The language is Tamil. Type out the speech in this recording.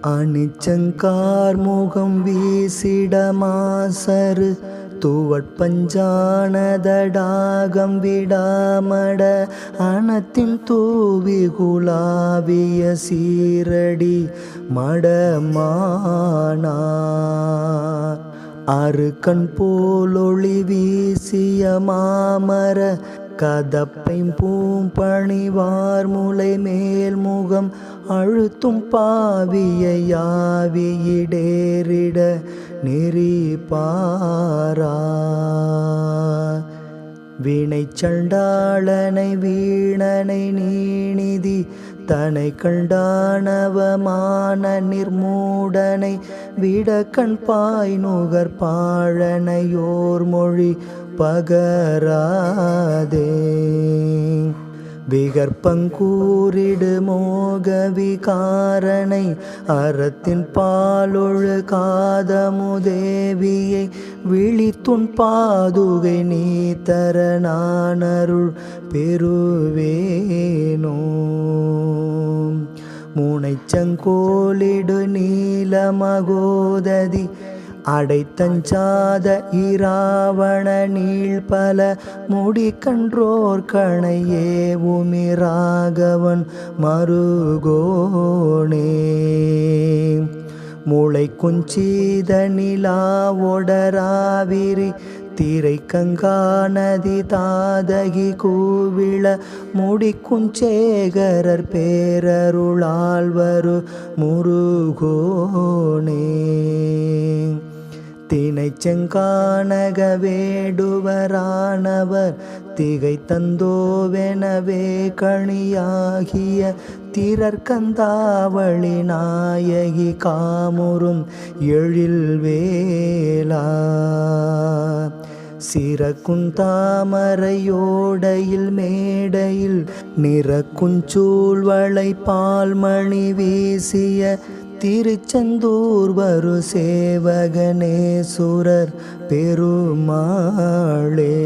அணிச்சங்கார் முகம் வீசிடமாசரு துவட்பஞ்சானதடாகம் விடாமட அனத்தின் தூவி குலாவிய சீரடி மடமானார் அருக்கண் போலொளி வீசிய மாமர கதப்பை பூம்பணிவார் முலை மேல் முகம் அழுத்தும் பாவியையாவியிடேறிட நெறிப்பாரார் வினை சண்டாளனை வீணனை நீணிதி தனை கண்டானவமான நிர்மூடனை விடக்கண் பாய் நுகர் பாழனையோர் மொழி பகராதே விகற்பங்கூரிடு மோக விகாரனை அறத்தின் பாலொழு காதமுதேவியை விழித்துன் பாதுகை நீ தர நானருள் பெறுவேனோ முனைச்சங்கோலிடு நீலமகோததி அடைத்தஞ்சாத இராவண நீள்பல முடிக்கன்றோர் கணையே உமிராகவன் மருகோனே முளை குஞ்சீத நிலாவொடராவிரி திரை கங்கா நதி தாதகி கூவிள முடிக்குஞ்சேகரர் பேரருளாழ்வரு முருகோனே தினை செங்கானக வேடுவரானவர் திகை தந்தோவெனவே கணியாகிய திரற்கந்தாவளி நாயகி காமுறும் எழில்வேலா சிறக்குந்தாமரையோடையில் மேடையில் நிறக்குஞ்சூழ்வளை பால்மணி வீசிய திருச்செந்தூர் வரு சேவகனேசுரர் பெருமாளே.